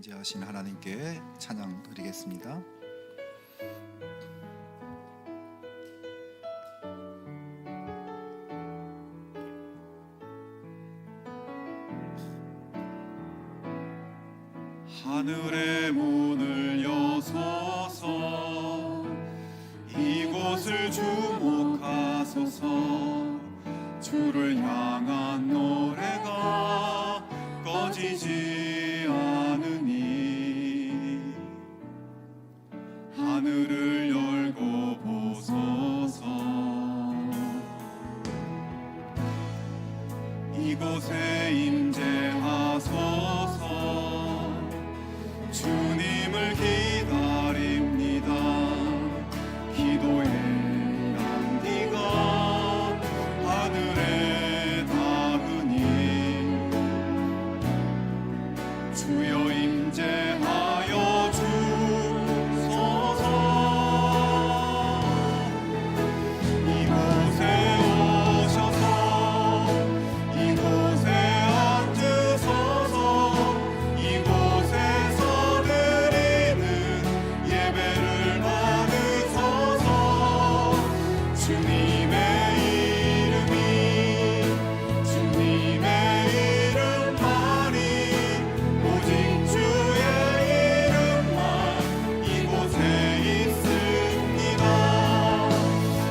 임재하신 하나님께 찬양 드리겠습니다. 하늘의 문을 여소서, 이곳을 주목하소서. 주를 향한 노래가 꺼지지 않으니 하늘을 열고 보소서. 이곳에 임재하소서. 주님을 기다립니다. 기도의 향기가 하늘에 닿으니 주여 임재하여 주소서. 이곳에 오셔서 이곳에 앉으소서. 이곳에서 드리는 예배를 받으소서. 주님의 이름만이 오직 주의 이름만 이곳에 있습니다.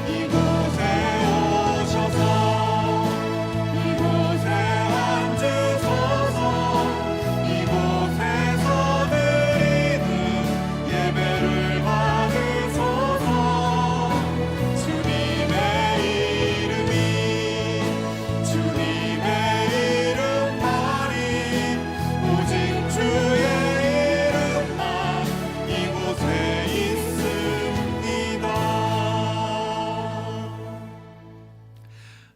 이곳에 오셔서 이곳에 앉으소서. 이곳에서 드리는 예배를 받으소서. 주님의 이름만이 오직 주의 이름만 이곳에 있습니다.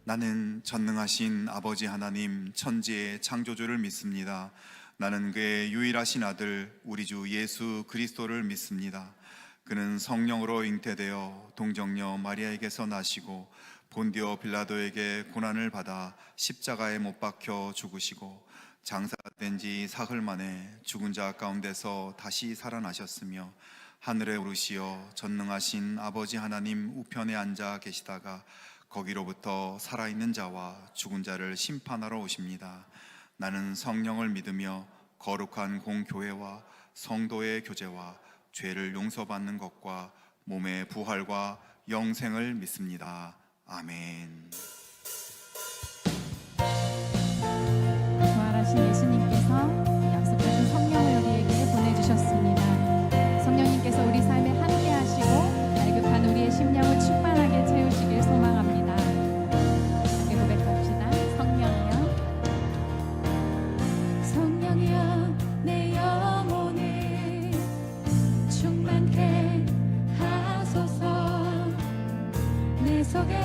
나는 전능하신 아버지 하나님 천지의 창조주를 믿습니다. 나는 그의 유일하신 아들 우리 주 예수 그리스도를 믿습니다. 그는 성령으로 잉태되어 동정녀 마리아에게서 나시고 본디오 빌라도에게 고난을 받아 십자가에 못 박혀 죽으시고 장사된 지 사흘 만에 죽은 자 가운데서 다시 살아나셨으며 하늘에 오르시어 전능하신 아버지 하나님 우편에 앉아 계시다가 거기로부터 살아있는 자와 죽은 자를 심판하러 오십니다. 나는 성령을 믿으며 거룩한 공교회와 성도의 교제와 죄를 용서받는 것과 몸의 부활과 영생을 믿습니다. 아멘. 부활하신 예수님께서 약속하신 성령을 우리에게 보내주셨습니다. 성령님께서 우리 삶에 함께 하시고 갈급한 우리의 심령을 충만하게 채우시길 소망합니다. 함께 고백합시다. 성령이여, 성령이여, 내 영혼을 충만케 하소서. 내 속에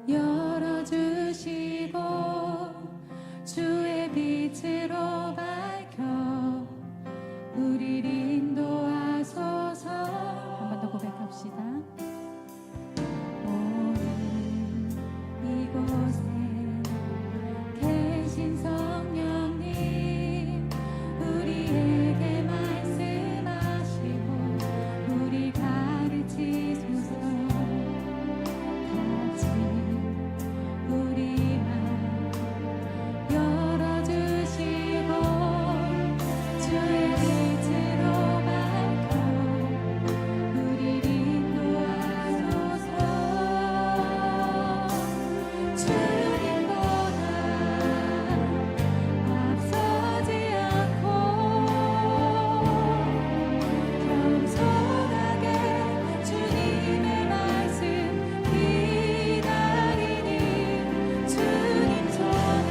열어주시고 주의 빛으로 밝혀 우리를 인도하소서. 한 번 더 고백합시다. 오늘 이곳에 계신 성령님 우리에게 말씀하시고 우리 가르치소서. 같이 우리 맘 열어주시고 주의 빛으로 밝혀 우리를 인도하소서. 주님보다 앞서지 않고 겸손하게 주님의 말씀 기다리는 주님 손에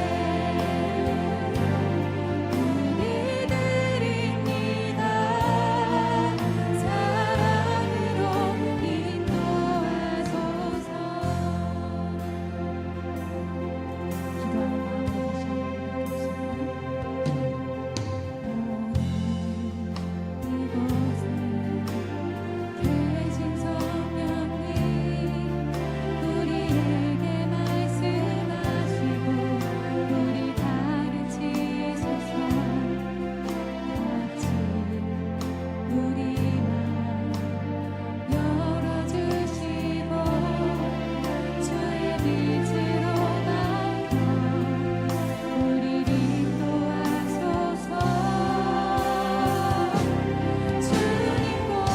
우리들입니다. 사랑으로 인도하소서. 기도하는 마음으로 다시 한번 이곳에 계신 성령님 우리에게 말씀하시고 우리 가르치소서. 같이 우리 맘 열어주시고 주의 빛으로 밝혀 우리를 인도하소서. 주님보다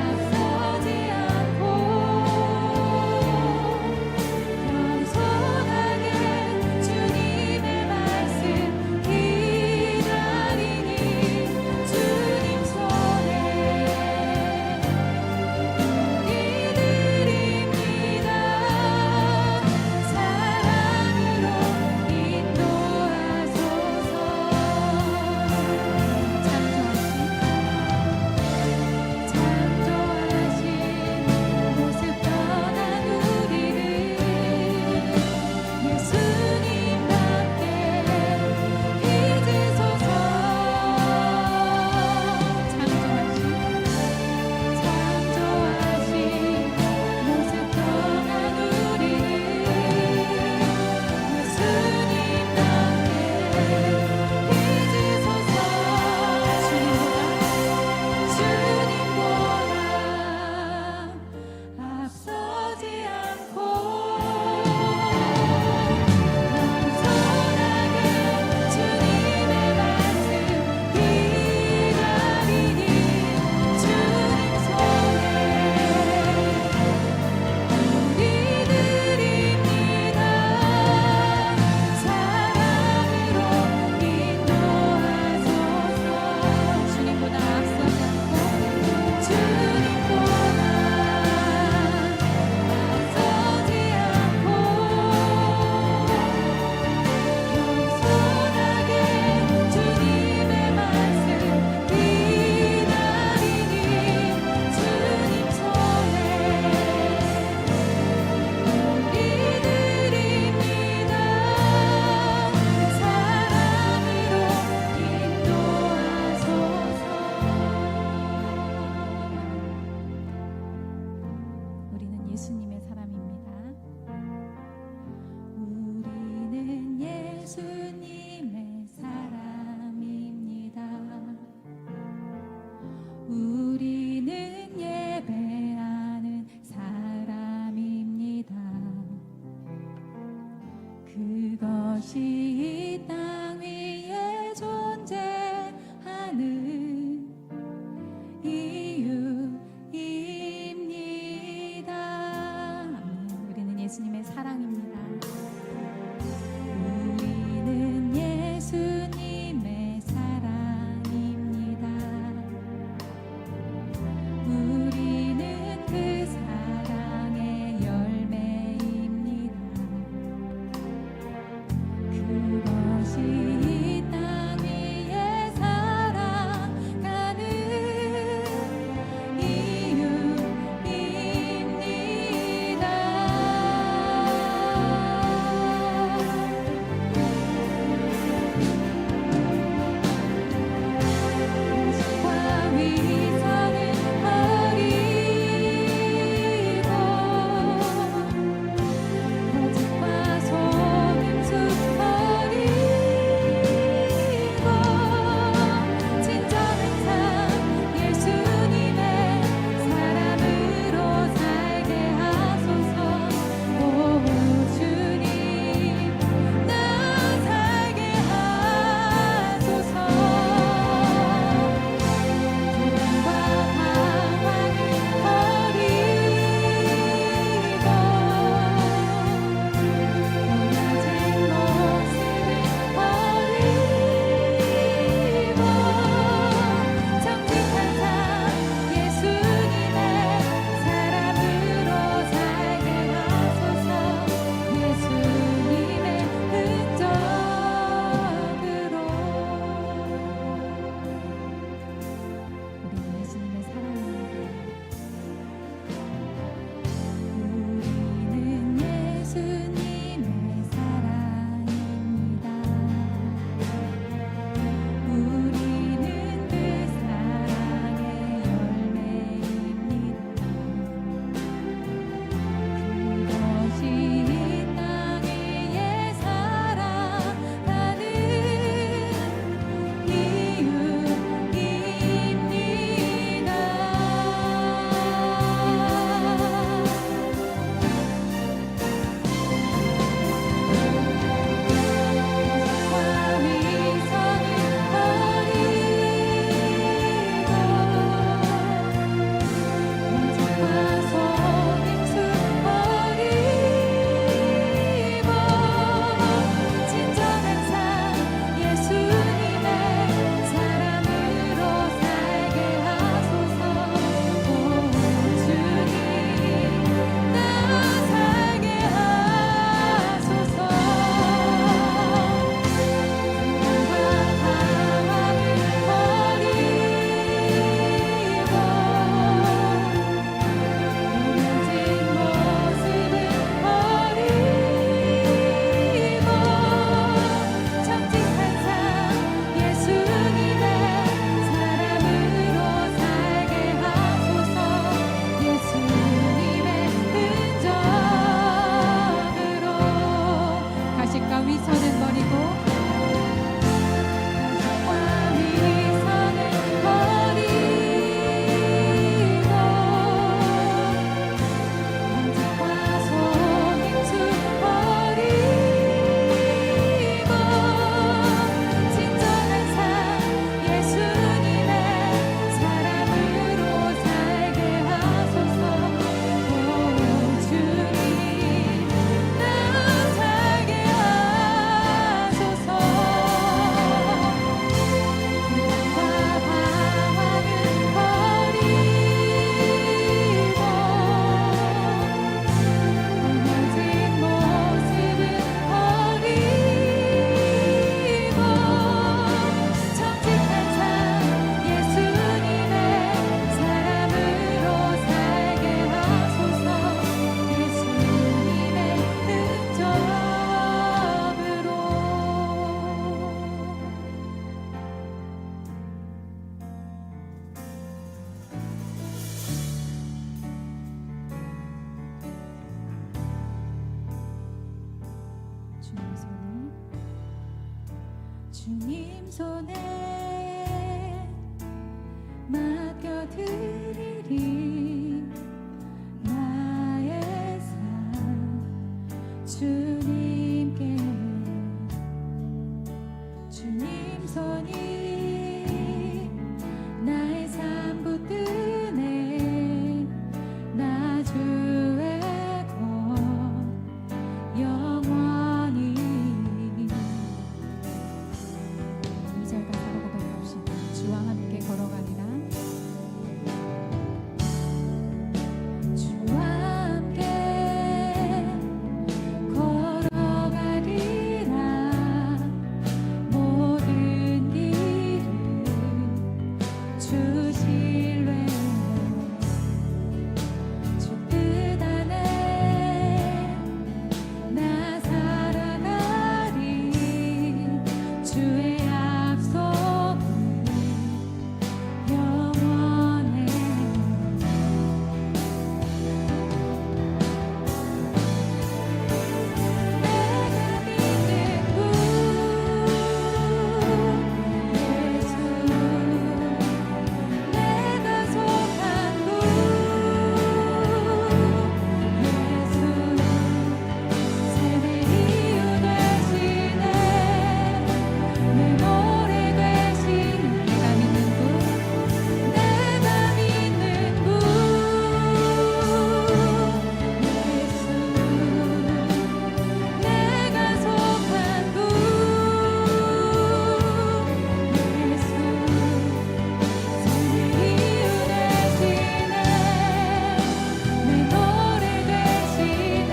앞서지 않고 겸손하게 주님의 말씀 기다리는 주님 손에 우리들입니다. 사랑으로 인도하소서. 창조하신 모습 변한 우리를 예수님답게 빚으소서. 창조하신 모습 변한 우리를 예수님답게 빚으소서. 주님보다 앞서지 않고 겸손하게 주님의 말씀 기다리는 주님 손에 우리들입니다. 사랑으로 인도하소서. 주님보다 앞서지 않고 주님보다 앞서지 않고 겸손하게 주님의 말씀 기다리는 주님 손에 우리들입니다. 사랑으로 인도하소서. 우리는 예수님의 사람입니다. 우리는 예수님의 사람입니다. 우리는 예배하는 사람입니다. 그것이 이 땅 위에 존재하는 이유입니다. 우리는 예수님의 사랑입니다. 우리는 예수님의 사랑입니다. 우리는 그 사랑의 열매입니다. 그것이 이 땅 위에 살아가는 이유입니다. 주님 손에 맡겨드리리 나의 삶 주님께 주님 손이 나의 삶 붙드네 나 주의 것 영원히 2절 가사로 고백합시다. 주와 함께 걸어가리라 주와 함께 걸어가리라 모든 길을 주 신뢰 주 뜻 안에 나 살아가리 주의 약속은 영원해 내가 믿는 분 예수 내가 속한 분 예수 삶의 이유 되시네 내 노래 되시네 내가 믿는 분 내가 믿는 분 예수 내가 속한 분 예수 삶의 이유 되시네 내 노래 되시네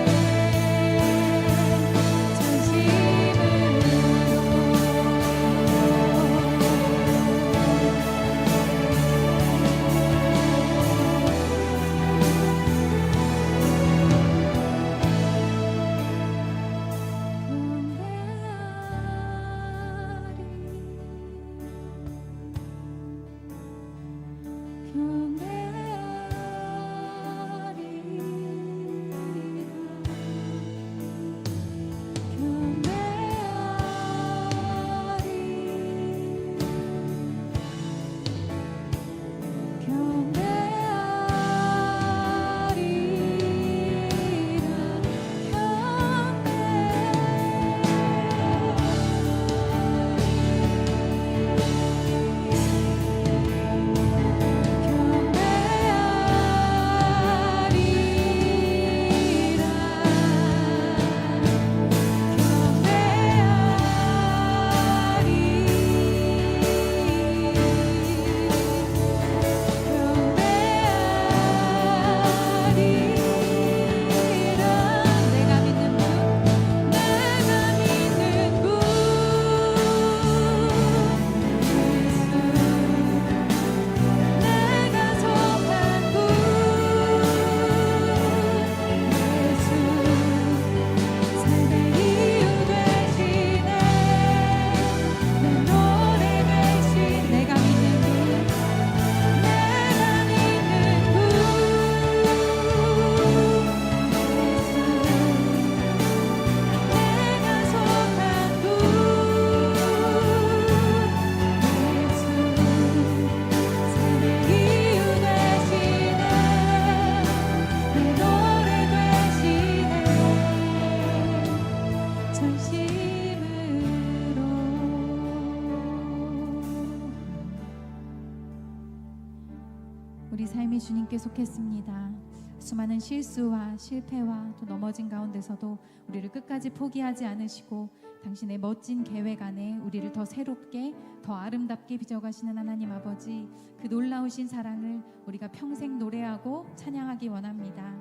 내가 믿는 분 내가 믿는 분 예수 내가 속한 분 예수 삶의 이유 되시네 내 노래 되신 내가 믿는 분 내가 믿는 분 내가 속한 분 예수 삶의 이유 되시네 내 노래 되시네 전심으로 우리 삶이 주님께 속했습니다. 수많은 실수와 실패와 또 넘어진 가운데서도 우리를 끝까지 포기하지 않으시고 당신의 멋진 계획 안에 우리를 더 새롭게 더 아름답게 빚어가시는 하나님 아버지 그 놀라우신 사랑을 우리가 평생 노래하고 찬양하기 원합니다.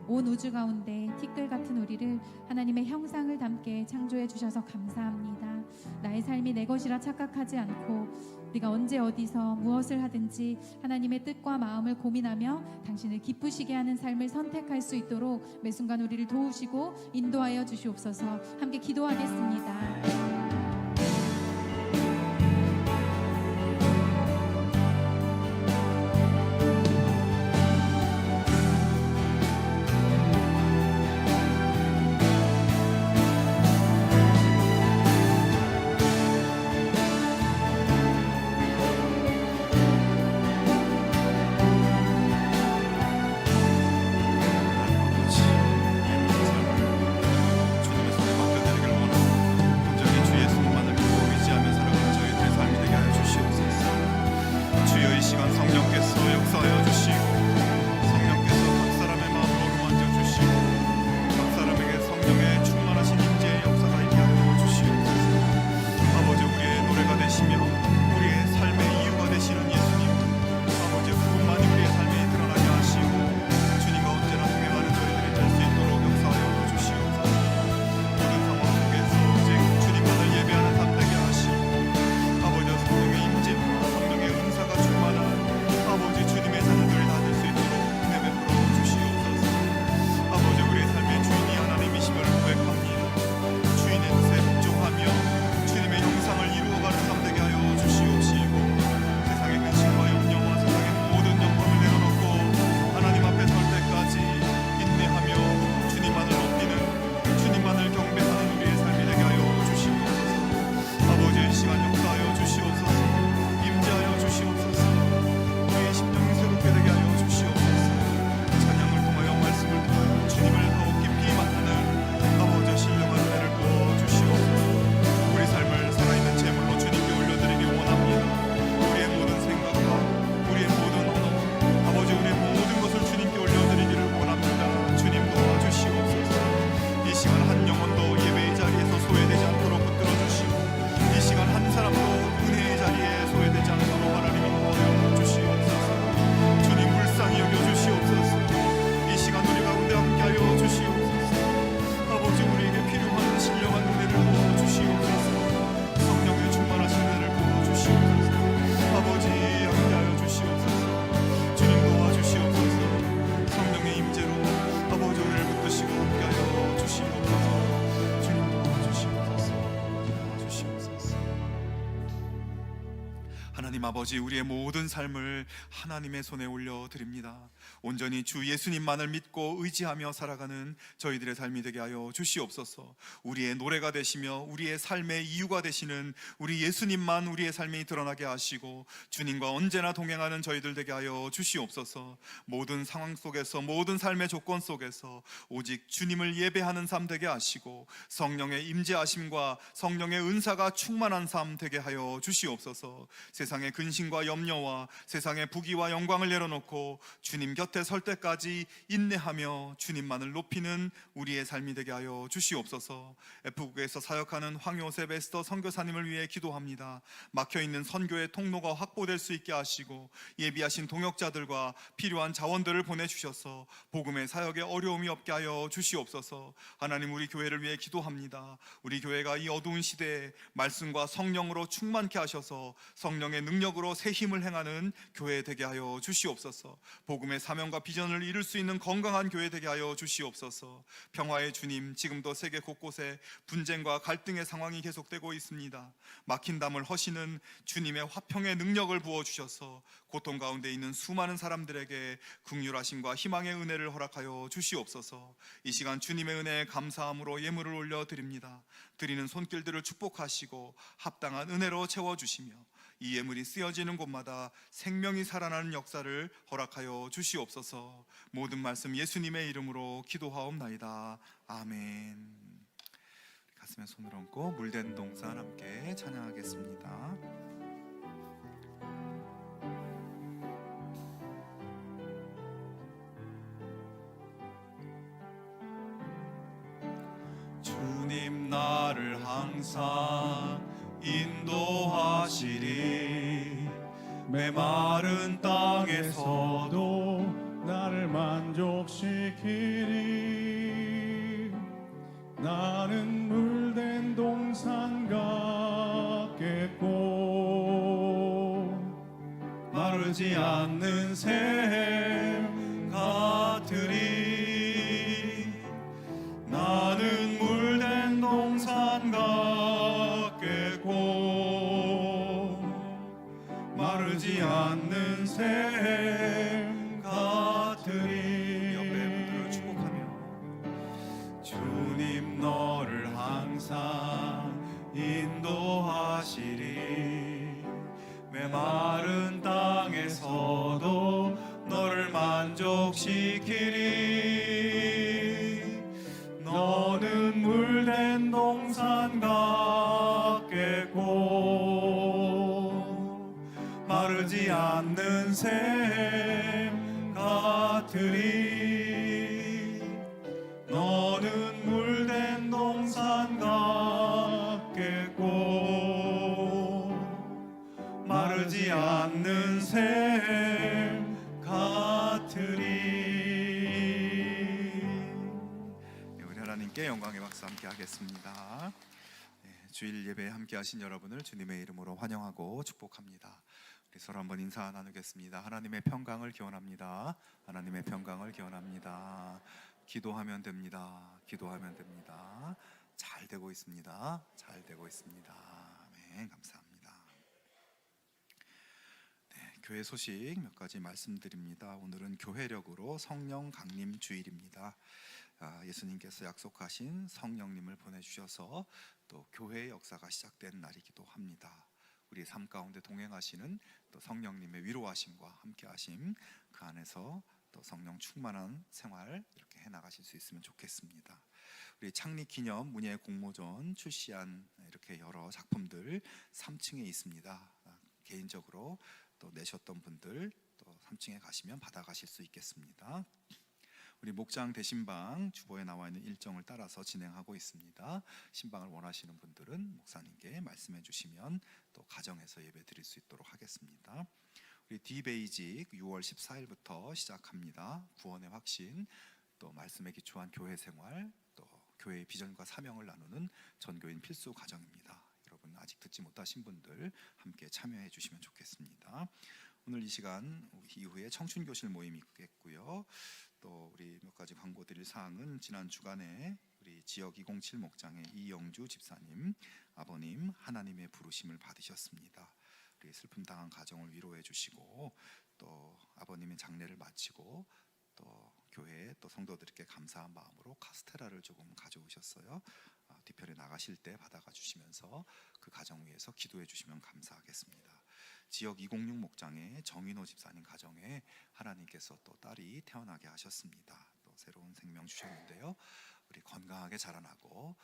온 우주 가운데 티끌 같은 우리를 하나님의 형상을 담게 창조해 주셔서 감사합니다. 나의 삶이 내 것이라 착각하지 않고 우리가 언제 어디서 무엇을 하든지 하나님의 뜻과 마음을 고민하며 당신을 기쁘시게 하는 삶을 선택할 수 있도록 매 순간 우리를 도우시고 인도하여 주시옵소서. 함께 기도하겠습니다. 하나님 아버지, 우리의 모든 삶을 하나님의 손에 올려드립니다. 온전히 주 예수님만을 믿고 의지하며 살아가는 저희들의 삶이 되게 하여 주시옵소서. 우리의 노래가 되시며 우리의 삶의 이유가 되시는 우리 예수님만 우리의 삶에 드러나게 하시고 주님과 언제나 동행하는 저희들 되게 하여 주시옵소서. 모든 상황 속에서, 모든 삶의 조건 속에서 오직 주님을 예배하는 삶 되게 하시고 성령의 임재하심과 성령의 은사가 충만한 삶 되게 하여 주시옵소서. 세상의 근심과 염려와 세상의 부귀와 영광을 내려놓고 주님 곁에 설 때까지 인내하며 주님만을 높이는 우리의 삶이 되게 하여 주시옵소서. F국에서 사역하는 황요셉 에스더 선교사님을 위해 기도합니다. 막혀있는 선교의 통로가 확보될 수 있게 하시고 예비하신 동역자들과 필요한 자원들을 보내주셔서 복음의 사역에 어려움이 없게 하여 주시옵소서. 하나님, 우리 교회를 위해 기도합니다. 우리 교회가 이 어두운 시대에 말씀과 성령으로 충만케 하셔서 성령의 능력으로 새 힘을 행하는 교회 되게 하여 주시옵소서. 복음의 사명과 비전을 이룰 수 있는 건강한 교회 되게 하여 주시옵소서. 평화의 주님, 지금도 세계 곳곳에 분쟁과 갈등의 상황이 계속되고 있습니다. 막힌 담을 허시는 주님의 화평의 능력을 부어주셔서 고통 가운데 있는 수많은 사람들에게 긍휼하심과 희망의 은혜를 허락하여 주시옵소서. 이 시간 주님의 은혜에 감사함으로 예물을 올려드립니다. 드리는 손길들을 축복하시고 합당한 은혜로 채워주시며 이 예물이 쓰여지는 곳마다 생명이 살아나는 역사를 허락하여 주시옵소서. 모든 말씀 예수님의 이름으로 기도하옵나이다. 아멘. 가슴에 손을 얹고 물된 동산 함께 찬양하겠습니다. 주님 나를 항상 인도하시리. 메마른 땅에서도 나를 만족시키리. 나는 물된 동산 같겠고 마르지 않는 샘 같으리. 나는 물된 동산 같겠고 마르지 않는 샘 같으리. 옆에 분들을 축복하며 주님 너를 항상 인도하시리. 메마른 땅에서도 너를 만족시키리. 너는 물된 동산 같겠고 마르지 않는 샘 같으리. 너는 물된 동산 같겠고 마르지 않는 샘 같으리. 우리 하나님께 영광의 박수 함께 하겠습니다. 주일 예배에 함께 하신 여러분을 주님의 이름으로 환영하고 축복합니다. 우리 서로 한번 인사 나누겠습니다. 하나님의 평강을 기원합니다. 하나님의 평강을 기원합니다. 기도하면 됩니다. 기도하면 됩니다. 잘 되고 있습니다. 잘 되고 있습니다. 아멘. 감사합니다. 교회 소식 몇 가지 말씀드립니다. 오늘은 교회력으로 성령 강림 주일입니다. 예수님께서 약속하신 성령님을 보내주셔서 또 교회의 역사가 시작된 날이기도 합니다. 우리 삶 가운데 동행하시는 또 성령님의 위로하심과 함께하심, 그 안에서 또 성령 충만한 생활 이렇게 해나가실 수 있으면 좋겠습니다. 우리 창립 기념 문예 공모전 출시한 이렇게 여러 작품들 3층에 있습니다. 개인적으로 또 내셨던 분들 또 3층에 가시면 받아가실 수 있겠습니다. 우리 목장 대신방 주보에 나와 있는 일정을 따라서 진행하고 있습니다. 신방을 원하시는 분들은 목사님께 말씀해 주시면 또 가정에서 예배 드릴 수 있도록 하겠습니다. 우리 디베이직 6월 14일부터 시작합니다. 구원의 확신, 또 말씀에 기초한 교회 생활, 또 교회의 비전과 사명을 나누는 전교인 필수 과정입니다. 여러분 아직 듣지 못하신 분들 함께 참여해 주시면 좋겠습니다. 오늘 이 시간 이후에 청춘교실 모임이 있겠고요. 또 우리 몇 가지 광고 드릴 사항은 지난 주간에 우리 지역 207 목장의 이영주 집사님 아버님 하나님의 부르심을 받으셨습니다. 우리 슬픔 당한 가정을 위로해 주시고, 또 아버님의 장례를 마치고 또 교회에 또 성도들께 감사한 마음으로 카스테라를 조금 가져오셨어요. 뒤편에 나가실 때 받아가 주시면서 그 가정 위해서 기도해 주시면 감사하겠습니다. 지역 206 목장의 정인호 집사님 가정에 하나님께서 또 딸이 태어나게 하셨습니다. 또 새로운 생명 주셨는데요. 우리 건강하게 자라나고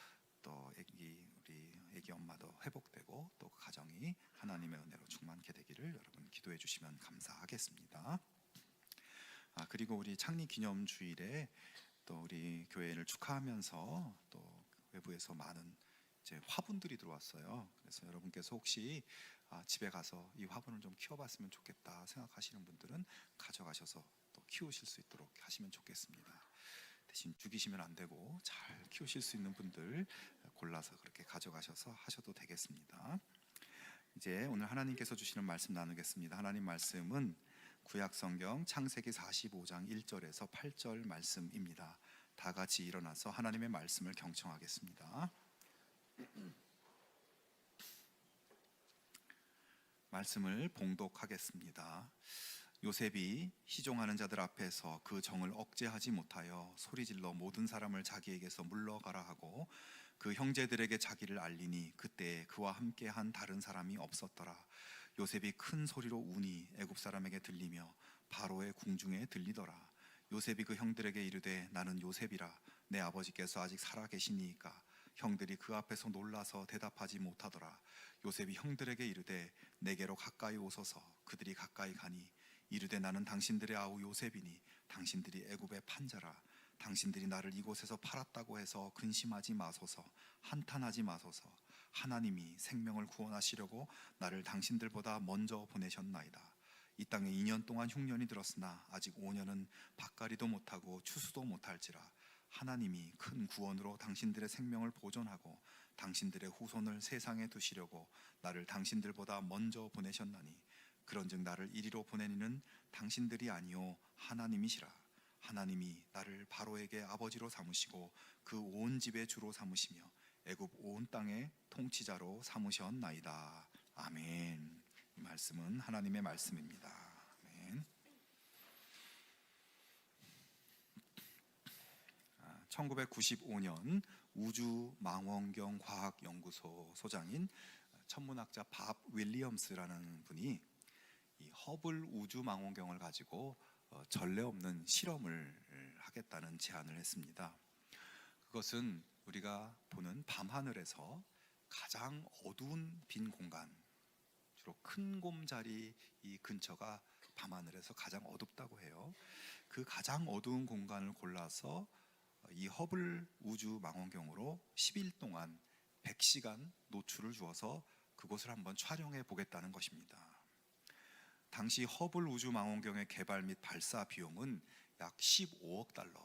또 우리 애기 엄마도 회복되고 또 그 가정이 하나님의 은혜로 충만케 되기를 여러분 기도해 주시면 감사하겠습니다. 그리고 우리 창립 기념 주일에 또 우리 교회를 축하하면서 또 외부에서 많은 이제 화분들이 들어왔어요. 그래서 여러분께서 혹시 집에 가서 이 화분을 좀 키워봤으면 좋겠다 생각하시는 분들은 가져가셔서 또 키우실 수 있도록 하시면 좋겠습니다. 대신 죽이시면 안 되고 잘 키우실 수 있는 분들 골라서 그렇게 가져가셔서 하셔도 되겠습니다. 이제 오늘 하나님께서 주시는 말씀 나누겠습니다. 하나님 말씀은 구약 성경 창세기 45장 1절에서 8절 말씀입니다. 다 같이 일어나서 하나님의 말씀을 경청하겠습니다. 말씀을 봉독하겠습니다. 요셉이 시종하는 자들 앞에서 그 정을 억제하지 못하여 소리질러 모든 사람을 자기에게서 물러가라 하고 그 형제들에게 자기를 알리니 그때 그와 함께한 다른 사람이 없었더라. 요셉이 큰 소리로 우니 애굽 사람에게 들리며 바로의 궁중에 들리더라. 요셉이 그 형들에게 이르되 나는 요셉이라. 내 아버지께서 아직 살아 계시니이까. 형들이 그 앞에서 놀라서 대답하지 못하더라. 요셉이 형들에게 이르되 내게로 가까이 오소서. 그들이 가까이 가니 이르되 나는 당신들의 아우 요셉이니 당신들이 애굽의 판자라. 당신들이 나를 이곳에서 팔았다고 해서 근심하지 마소서. 한탄하지 마소서. 하나님이 생명을 구원하시려고 나를 당신들보다 먼저 보내셨나이다. 이 땅에 2년 동안 흉년이 들었으나 아직 5년은 밭가리도 못하고 추수도 못할지라. 하나님이 큰 구원으로 당신들의 생명을 보존하고 당신들의 후손을 세상에 두시려고 나를 당신들보다 먼저 보내셨나니 그런즉 나를 이리로 보내니는 당신들이 아니요 하나님이시라. 하나님이 나를 바로에게 아버지로 삼으시고 그 온 집의 주로 삼으시며 애굽 온 땅의 통치자로 삼으셨나이다. 아멘. 이 말씀은 하나님의 말씀입니다. 아멘. 1995년 우주망원경 과학연구소 소장인 천문학자 밥 윌리엄스라는 분이 이 허블 우주망원경을 가지고 전례 없는 실험을 하겠다는 제안을 했습니다. 그것은 우리가 보는 밤하늘에서 가장 어두운 빈 공간, 주로 큰 곰자리 이 근처가 밤하늘에서 가장 어둡다고 해요. 그 가장 어두운 공간을 골라서 이 허블 우주 망원경으로 10일 동안 100시간 노출을 주어서 그곳을 한번 촬영해 보겠다는 것입니다. 당시 허블 우주 망원경의 개발 및 발사 비용은 약 15억 달러,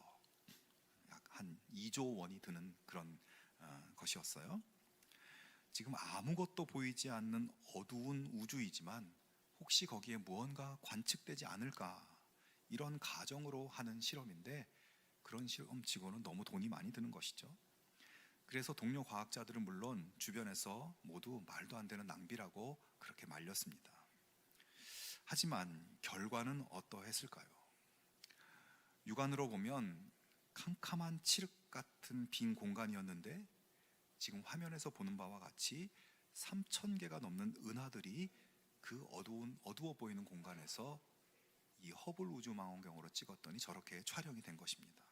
약 한 2조 원이 드는 그런 것이었어요. 지금 아무것도 보이지 않는 어두운 우주이지만 혹시 거기에 무언가 관측되지 않을까, 이런 가정으로 하는 실험인데 그런 실험치고는 너무 돈이 많이 드는 것이죠. 그래서 동료 과학자들은 물론 주변에서 모두 말도 안 되는 낭비라고 그렇게 말렸습니다. 하지만 결과는 어떠했을까요? 육안으로 보면 캄캄한 칠흑 같은 빈 공간이었는데 지금 화면에서 보는 바와 같이 3,000개가 넘는 은하들이 그 어두워 보이는 공간에서 이 허블 우주 망원경으로 찍었더니 저렇게 촬영이 된 것입니다.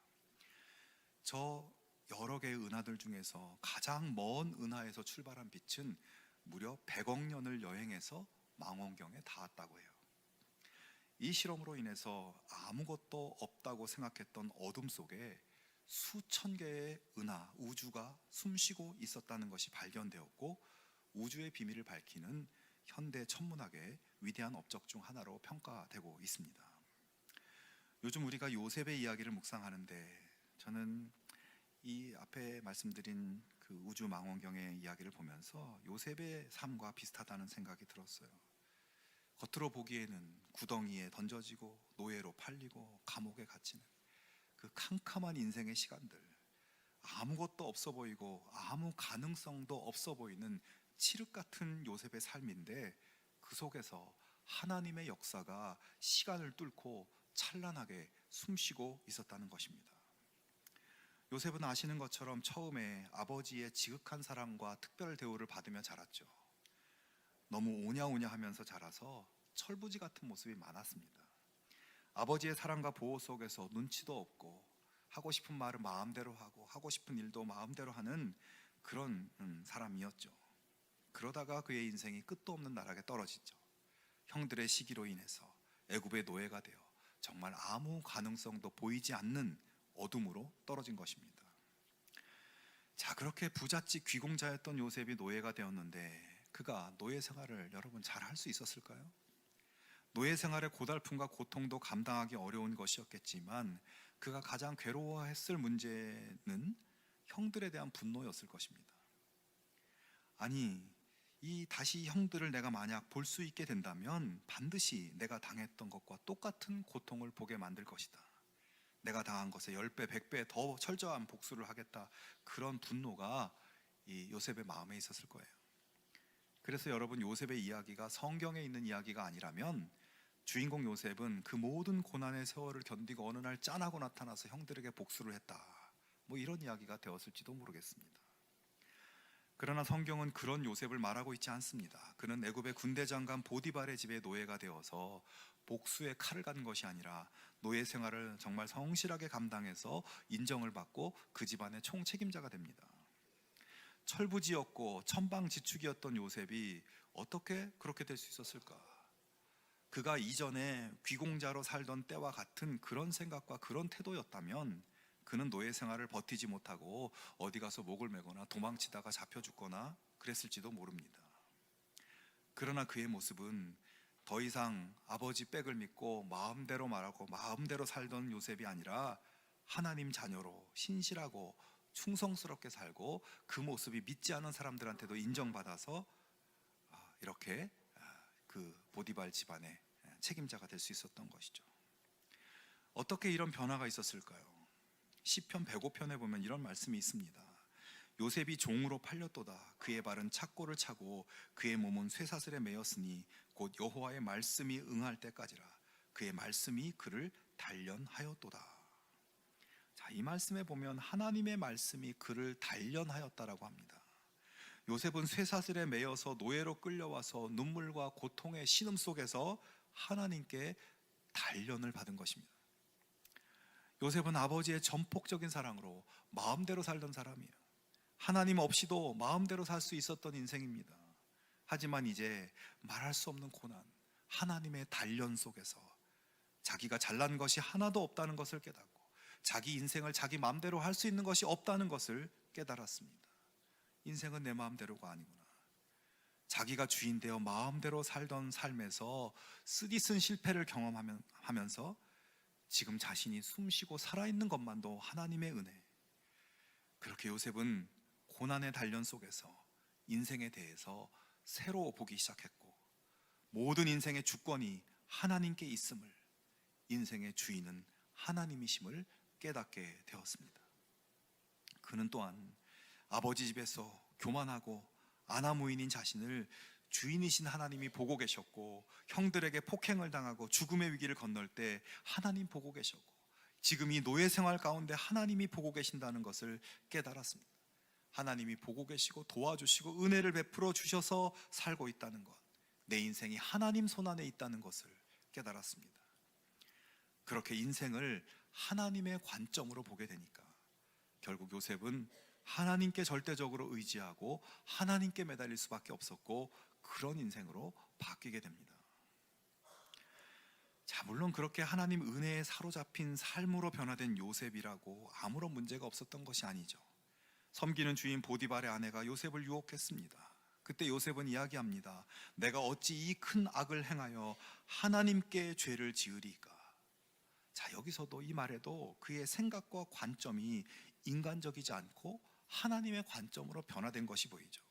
저 여러 개의 은하들 중에서 가장 먼 은하에서 출발한 빛은 무려 100억 년을 여행해서 망원경에 닿았다고 해요. 이 실험으로 인해서 아무것도 없다고 생각했던 어둠 속에 수천 개의 은하, 우주가 숨쉬고 있었다는 것이 발견되었고 우주의 비밀을 밝히는 현대 천문학의 위대한 업적 중 하나로 평가되고 있습니다. 요즘 우리가 요셉의 이야기를 묵상하는데 저는 이 앞에 말씀드린 그 우주 망원경의 이야기를 보면서 요셉의 삶과 비슷하다는 생각이 들었어요. 겉으로 보기에는 구덩이에 던져지고 노예로 팔리고 감옥에 갇히는 그 캄캄한 인생의 시간들, 아무것도 없어 보이고 아무 가능성도 없어 보이는 칠흑 같은 요셉의 삶인데 그 속에서 하나님의 역사가 시간을 뚫고 찬란하게 숨쉬고 있었다는 것입니다. 요셉은 아시는 것처럼 처음에 아버지의 지극한 사랑과 특별 대우를 받으며 자랐죠. 너무 오냐오냐 하면서 자라서 철부지 같은 모습이 많았습니다. 아버지의 사랑과 보호 속에서 눈치도 없고 하고 싶은 말을 마음대로 하고 하고 싶은 일도 마음대로 하는 그런 사람이었죠. 그러다가 그의 인생이 끝도 없는 나락에 떨어지죠. 형들의 시기로 인해서 애굽의 노예가 되어 정말 아무 가능성도 보이지 않는 어둠으로 떨어진 것입니다. 자, 그렇게 부잣집 귀공자였던 요셉이 노예가 되었는데 그가 노예 생활을 여러분 잘 할 수 있었을까요? 노예 생활의 고달픔과 고통도 감당하기 어려운 것이었겠지만 그가 가장 괴로워했을 문제는 형들에 대한 분노였을 것입니다. 아니, 이 다시 형들을 내가 만약 볼 수 있게 된다면 반드시 내가 당했던 것과 똑같은 고통을 보게 만들 것이다. 내가 당한 것에 10배, 100배 더 철저한 복수를 하겠다. 그런 분노가 이 요셉의 마음에 있었을 거예요. 그래서 여러분, 요셉의 이야기가 성경에 있는 이야기가 아니라면 주인공 요셉은 그 모든 고난의 세월을 견디고 어느 날 짠하고 나타나서 형들에게 복수를 했다, 뭐 이런 이야기가 되었을지도 모르겠습니다. 그러나 성경은 그런 요셉을 말하고 있지 않습니다. 그는 애굽의 군대 장관 보디발의 집에 노예가 되어서 복수의 칼을 간 것이 아니라 노예 생활을 정말 성실하게 감당해서 인정을 받고 그 집안의 총책임자가 됩니다. 철부지였고 천방지축이었던 요셉이 어떻게 그렇게 될 수 있었을까? 그가 이전에 귀공자로 살던 때와 같은 그런 생각과 그런 태도였다면 그는 노예 생활을 버티지 못하고 어디 가서 목을 매거나 도망치다가 잡혀 죽거나 그랬을지도 모릅니다. 그러나 그의 모습은 더 이상 아버지 빽을 믿고 마음대로 말하고 마음대로 살던 요셉이 아니라 하나님 자녀로 신실하고 충성스럽게 살고 그 모습이 믿지 않은 사람들한테도 인정받아서 이렇게 그 보디발 집안의 책임자가 될 수 있었던 것이죠. 어떻게 이런 변화가 있었을까요? 시편 105편에 보면 이런 말씀이 있습니다. 요셉이 종으로 팔렸도다. 그의 발은 착고를 차고 그의 몸은 쇠사슬에 매였으니 곧 여호와의 말씀이 응할 때까지라. 그의 말씀이 그를 단련하였도다. 자, 이 말씀에 보면 하나님의 말씀이 그를 단련하였다라고 합니다. 요셉은 쇠사슬에 매여서 노예로 끌려와서 눈물과 고통의 신음 속에서 하나님께 단련을 받은 것입니다. 요셉은 아버지의 전폭적인 사랑으로 마음대로 살던 사람이에요. 하나님 없이도 마음대로 살 수 있었던 인생입니다. 하지만 이제 말할 수 없는 고난, 하나님의 단련 속에서 자기가 잘난 것이 하나도 없다는 것을 깨닫고 자기 인생을 자기 마음대로 할 수 있는 것이 없다는 것을 깨달았습니다. 인생은 내 마음대로가 아니구나. 자기가 주인 되어 마음대로 살던 삶에서 쓰디쓴 실패를 경험하면서 지금 자신이 숨쉬고 살아있는 것만도 하나님의 은혜. 그렇게 요셉은 고난의 단련 속에서 인생에 대해서 새로 보기 시작했고 모든 인생의 주권이 하나님께 있음을, 인생의 주인은 하나님이심을 깨닫게 되었습니다. 그는 또한 아버지 집에서 교만하고 아나무인인 자신을 주인이신 하나님이 보고 계셨고 형들에게 폭행을 당하고 죽음의 위기를 건널 때 하나님 보고 계셨고 지금 이 노예 생활 가운데 하나님이 보고 계신다는 것을 깨달았습니다. 하나님이 보고 계시고 도와주시고 은혜를 베풀어 주셔서 살고 있다는 것, 내 인생이 하나님 손안에 있다는 것을 깨달았습니다. 그렇게 인생을 하나님의 관점으로 보게 되니까 결국 요셉은 하나님께 절대적으로 의지하고 하나님께 매달릴 수밖에 없었고 그런 인생으로 바뀌게 됩니다. 자, 물론 그렇게 하나님 은혜에 사로잡힌 삶으로 변화된 요셉이라고 아무런 문제가 없었던 것이 아니죠. 섬기는 주인 보디발의 아내가 요셉을 유혹했습니다. 그때 요셉은 이야기합니다. 내가 어찌 이 큰 악을 행하여 하나님께 죄를 지으리까. 자, 여기서도 이 말에도 그의 생각과 관점이 인간적이지 않고 하나님의 관점으로 변화된 것이 보이죠.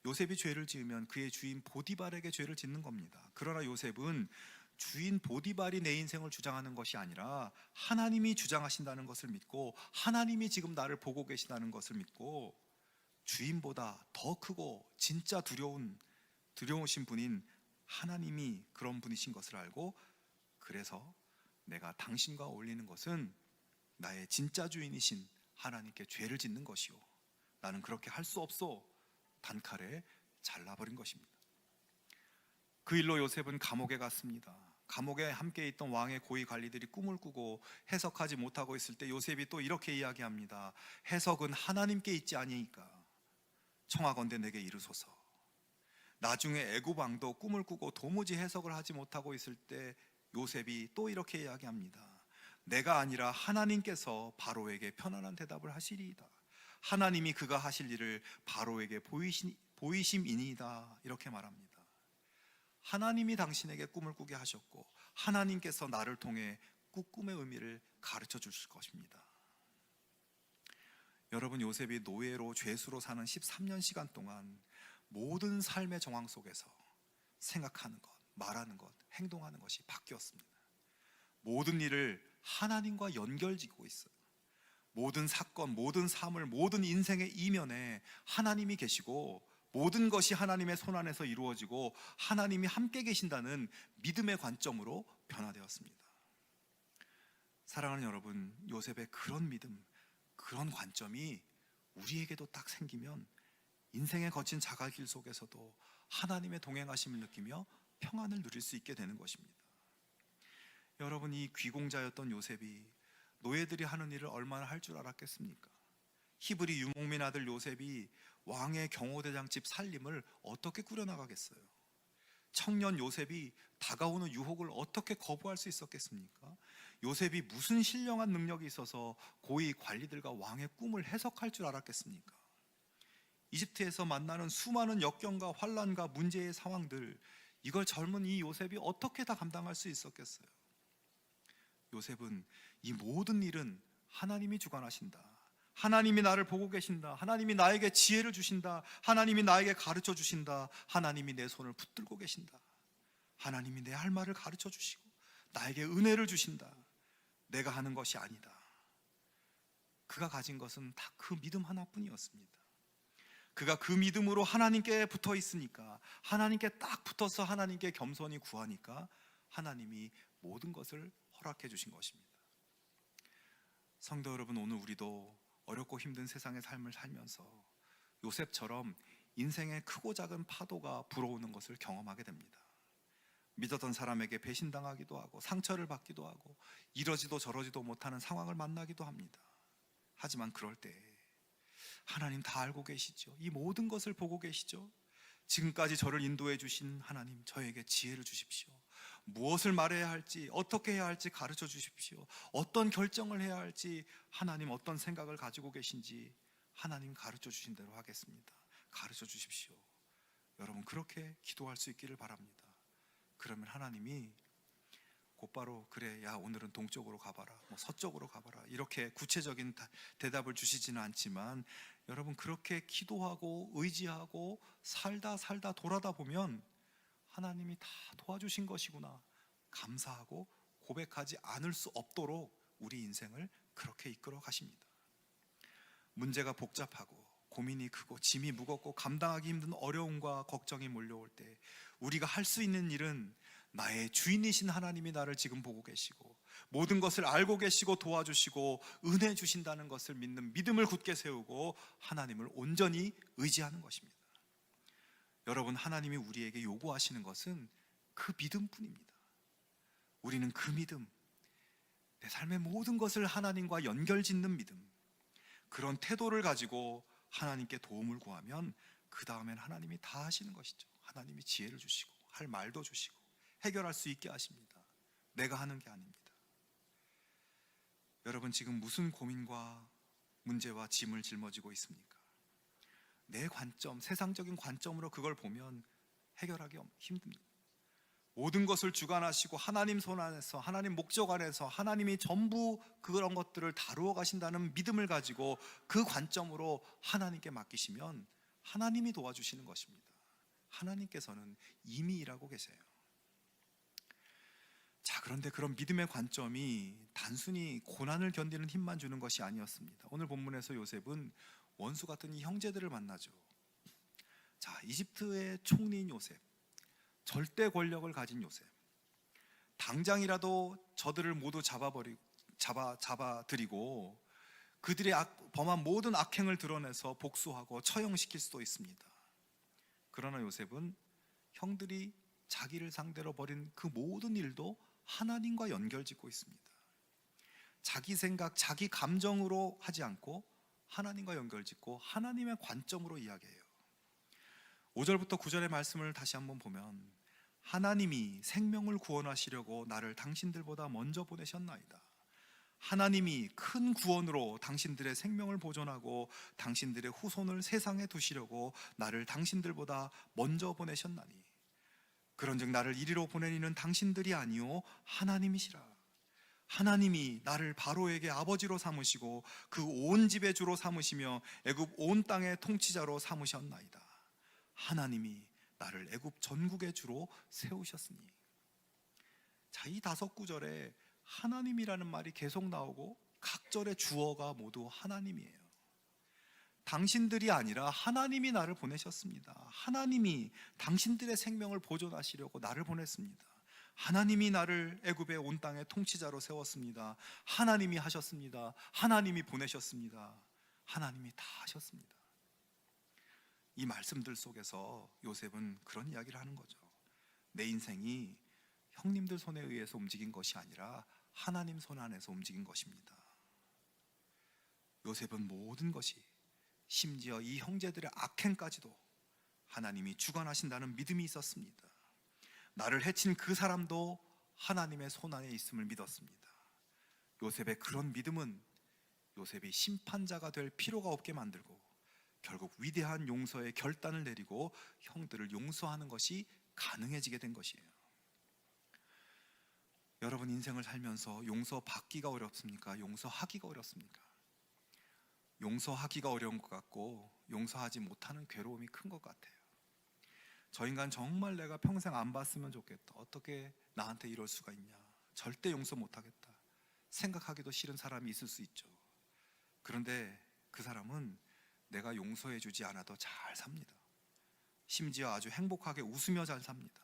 요셉이 죄를 지으면 그의 주인 보디발에게 죄를 짓는 겁니다. 그러나 요셉은 주인 보디발이 내 인생을 주장하는 것이 아니라 하나님이 주장하신다는 것을 믿고 하나님이 지금 나를 보고 계시다는 것을 믿고 주인보다 더 크고 진짜 두려우신 분인 하나님이 그런 분이신 것을 알고, 그래서 내가 당신과 어울리는 것은 나의 진짜 주인이신 하나님께 죄를 짓는 것이요, 나는 그렇게 할 수 없소. 단칼에 잘라버린 것입니다. 그 일로 요셉은 감옥에 갔습니다. 감옥에 함께 있던 왕의 고위 관리들이 꿈을 꾸고 해석하지 못하고 있을 때 요셉이 또 이렇게 이야기합니다. 해석은 하나님께 있지 아니니까 청하건대 내게 이르소서. 나중에 애굽 왕도 꿈을 꾸고 도무지 해석을 하지 못하고 있을 때 요셉이 또 이렇게 이야기합니다. 내가 아니라 하나님께서 바로에게 편안한 대답을 하시리이다. 하나님이 그가 하실 일을 바로에게 보이심이니이다. 이렇게 말합니다. 하나님이 당신에게 꿈을 꾸게 하셨고 하나님께서 나를 통해 꿈의 의미를 가르쳐 주실 것입니다. 여러분, 요셉이 노예로 죄수로 사는 13년 시간 동안 모든 삶의 정황 속에서 생각하는 것, 말하는 것, 행동하는 것이 바뀌었습니다. 모든 일을 하나님과 연결짓고 있어요. 모든 사건, 모든 삶을, 모든 인생의 이면에 하나님이 계시고 모든 것이 하나님의 손안에서 이루어지고 하나님이 함께 계신다는 믿음의 관점으로 변화되었습니다. 사랑하는 여러분, 요셉의 그런 믿음, 그런 관점이 우리에게도 딱 생기면 인생의 거친 자갈길 속에서도 하나님의 동행하심을 느끼며 평안을 누릴 수 있게 되는 것입니다. 여러분, 이 귀공자였던 요셉이 노예들이 하는 일을 얼마나 할 줄 알았겠습니까? 히브리 유목민 아들 요셉이 왕의 경호대장 집 살림을 어떻게 꾸려나가겠어요? 청년 요셉이 다가오는 유혹을 어떻게 거부할 수 있었겠습니까? 요셉이 무슨 신령한 능력이 있어서 고위 관리들과 왕의 꿈을 해석할 줄 알았겠습니까? 이집트에서 만나는 수많은 역경과 환난과 문제의 상황들, 이걸 젊은 이 요셉이 어떻게 다 감당할 수 있었겠어요? 요셉은 이 모든 일은 하나님이 주관하신다, 하나님이 나를 보고 계신다, 하나님이 나에게 지혜를 주신다, 하나님이 나에게 가르쳐 주신다, 하나님이 내 손을 붙들고 계신다, 하나님이 내 할 말을 가르쳐 주시고 나에게 은혜를 주신다, 내가 하는 것이 아니다. 그가 가진 것은 다 그 믿음 하나뿐이었습니다. 그가 그 믿음으로 하나님께 붙어 있으니까, 하나님께 딱 붙어서 하나님께 겸손히 구하니까 하나님이 모든 것을 허락해 주신 것입니다. 성도 여러분, 오늘 우리도 어렵고 힘든 세상의 삶을 살면서 요셉처럼 인생의 크고 작은 파도가 불어오는 것을 경험하게 됩니다. 믿었던 사람에게 배신당하기도 하고 상처를 받기도 하고 이러지도 저러지도 못하는 상황을 만나기도 합니다. 하지만 그럴 때 하나님 다 알고 계시죠. 이 모든 것을 보고 계시죠. 지금까지 저를 인도해 주신 하나님, 저에게 지혜를 주십시오. 무엇을 말해야 할지, 어떻게 해야 할지 가르쳐 주십시오. 어떤 결정을 해야 할지, 하나님 어떤 생각을 가지고 계신지 하나님 가르쳐 주신 대로 하겠습니다. 가르쳐 주십시오. 여러분, 그렇게 기도할 수 있기를 바랍니다. 그러면 하나님이 곧바로 그래, 야 오늘은 동쪽으로 가봐라, 뭐 서쪽으로 가봐라, 이렇게 구체적인 대답을 주시지는 않지만, 여러분 그렇게 기도하고 의지하고 살다 돌아다 보면 하나님이 다 도와주신 것이구나 감사하고 고백하지 않을 수 없도록 우리 인생을 그렇게 이끌어 가십니다. 문제가 복잡하고 고민이 크고 짐이 무겁고 감당하기 힘든 어려움과 걱정이 몰려올 때 우리가 할 수 있는 일은 나의 주인이신 하나님이 나를 지금 보고 계시고 모든 것을 알고 계시고 도와주시고 은혜 주신다는 것을 믿는 믿음을 굳게 세우고 하나님을 온전히 의지하는 것입니다. 여러분, 하나님이 우리에게 요구하시는 것은 그 믿음뿐입니다. 우리는 그 믿음, 내 삶의 모든 것을 하나님과 연결짓는 믿음, 그런 태도를 가지고 하나님께 도움을 구하면 그 다음엔 하나님이 다 하시는 것이죠. 하나님이 지혜를 주시고 할 말도 주시고 해결할 수 있게 하십니다. 내가 하는 게 아닙니다. 여러분, 지금 무슨 고민과 문제와 짐을 짊어지고 있습니까? 내 관점, 세상적인 관점으로 그걸 보면 해결하기 힘듭니다. 모든 것을 주관하시고 하나님 손 안에서, 하나님 목적 안에서 하나님이 전부 그런 것들을 다루어 가신다는 믿음을 가지고 그 관점으로 하나님께 맡기시면 하나님이 도와주시는 것입니다. 하나님께서는 이미 일하고 계세요. 자, 그런데 그런 믿음의 관점이 단순히 고난을 견디는 힘만 주는 것이 아니었습니다. 오늘 본문에서 요셉은 원수 같은 이 형제들을 만나죠. 자, 이집트의 총리인 요셉, 절대 권력을 가진 요셉. 당장이라도 저들을 모두 잡아들이고 그들의 범한 모든 악행을 드러내서 복수하고 처형시킬 수도 있습니다. 그러나 요셉은 형들이 자기를 상대로 벌인 그 모든 일도 하나님과 연결짓고 있습니다. 자기 생각, 자기 감정으로 하지 않고 하나님과 연결짓고 하나님의 관점으로 이야기해요. 5절부터 9절의 말씀을 다시 한번 보면 하나님이 생명을 구원하시려고 나를 당신들보다 먼저 보내셨나이다. 하나님이 큰 구원으로 당신들의 생명을 보존하고 당신들의 후손을 세상에 두시려고 나를 당신들보다 먼저 보내셨나니 그런즉 나를 이리로 보내리는 당신들이 아니요 하나님이시라. 하나님이 나를 바로에게 아버지로 삼으시고 그 온 집의 주로 삼으시며 애굽 온 땅의 통치자로 삼으셨나이다. 하나님이 나를 애굽 전국의 주로 세우셨으니. 자, 이 5구절에 하나님이라는 말이 계속 나오고 각 절의 주어가 모두 하나님이에요. 당신들이 아니라 하나님이 나를 보내셨습니다. 하나님이 당신들의 생명을 보존하시려고 나를 보냈습니다. 하나님이 나를 애굽의 온 땅의 통치자로 세웠습니다. 하나님이 하셨습니다. 하나님이 보내셨습니다. 하나님이 다 하셨습니다. 이 말씀들 속에서 요셉은 그런 이야기를 하는 거죠. 내 인생이 형님들 손에 의해서 움직인 것이 아니라 하나님 손 안에서 움직인 것입니다. 요셉은 모든 것이, 심지어 이 형제들의 악행까지도 하나님이 주관하신다는 믿음이 있었습니다. 나를 해친 그 사람도 하나님의 손 안에 있음을 믿었습니다. 요셉의 그런 믿음은 요셉이 심판자가 될 필요가 없게 만들고 결국 위대한 용서의 결단을 내리고 형들을 용서하는 것이 가능해지게 된 것이에요. 여러분, 인생을 살면서 용서받기가 어렵습니까? 용서하기가 어렵습니까? 용서하기가 어려운 것 같고 용서하지 못하는 괴로움이 큰 것 같아요. 저 인간 정말 내가 평생 안 봤으면 좋겠다. 어떻게 나한테 이럴 수가 있냐. 절대 용서 못하겠다. 생각하기도 싫은 사람이 있을 수 있죠. 그런데 그 사람은 내가 용서해 주지 않아도 잘 삽니다. 심지어 아주 행복하게 웃으며 잘 삽니다.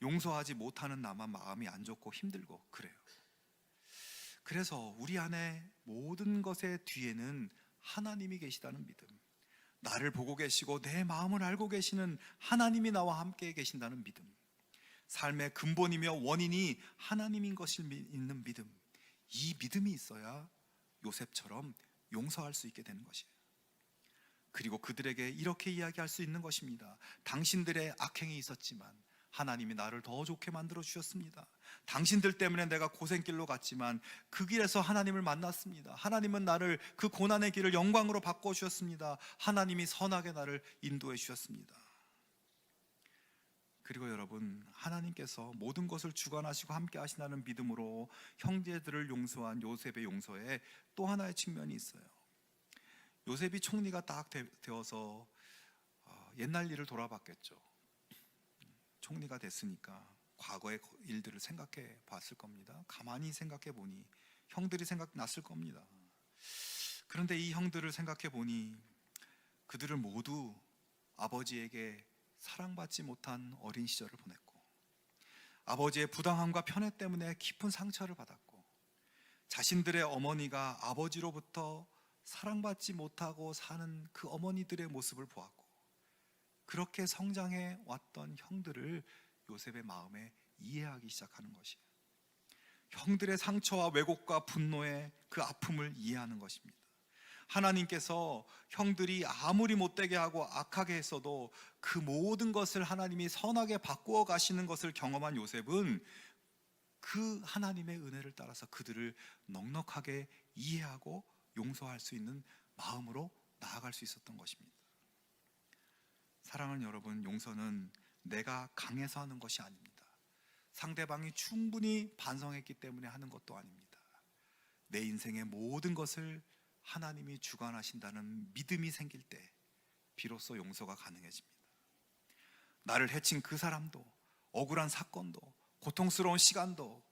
용서하지 못하는 나만 마음이 안 좋고 힘들고 그래요. 그래서 우리 안에 모든 것의 뒤에는 하나님이 계시다는 믿음, 나를 보고 계시고 내 마음을 알고 계시는 하나님이 나와 함께 계신다는 믿음, 삶의 근본이며 원인이 하나님인 것을 믿는 믿음, 이 믿음이 있어야 요셉처럼 용서할 수 있게 되는 것이에요. 그리고 그들에게 이렇게 이야기할 수 있는 것입니다. 당신들의 악행이 있었지만 하나님이 나를 더 좋게 만들어 주셨습니다. 당신들 때문에 내가 고생길로 갔지만 그 길에서 하나님을 만났습니다. 하나님은 나를 그 고난의 길을 영광으로 바꿔 주셨습니다. 하나님이 선하게 나를 인도해 주셨습니다. 그리고 여러분, 하나님께서 모든 것을 주관하시고 함께 하신다는 믿음으로 형제들을 용서한 요셉의 용서에 또 하나의 측면이 있어요. 요셉이 총리가 딱 되어서 옛날 일을 돌아봤겠죠. 총리가 됐으니까 과거의 일들을 생각해 봤을 겁니다. 가만히 생각해 보니 형들이 생각났을 겁니다. 그런데 이 형들을 생각해 보니 그들을 모두 아버지에게 사랑받지 못한 어린 시절을 보냈고 아버지의 부당함과 편애 때문에 깊은 상처를 받았고 자신들의 어머니가 아버지로부터 사랑받지 못하고 사는 그 어머니들의 모습을 보았고 그렇게 성장해 왔던 형들을 요셉의 마음에 이해하기 시작하는 것이에요. 형들의 상처와 왜곡과 분노의 그 아픔을 이해하는 것입니다. 하나님께서 형들이 아무리 못되게 하고 악하게 했어도 그 모든 것을 하나님이 선하게 바꾸어 가시는 것을 경험한 요셉은 그 하나님의 은혜를 따라서 그들을 넉넉하게 이해하고 용서할 수 있는 마음으로 나아갈 수 있었던 것입니다. 사랑하는 여러분, 용서는 내가 강해서 하는 것이 아닙니다. 상대방이 충분히 반성했기 때문에 하는 것도 아닙니다. 내 인생의 모든 것을 하나님이 주관하신다는 믿음이 생길 때 비로소 용서가 가능해집니다. 나를 해친 그 사람도, 억울한 사건도, 고통스러운 시간도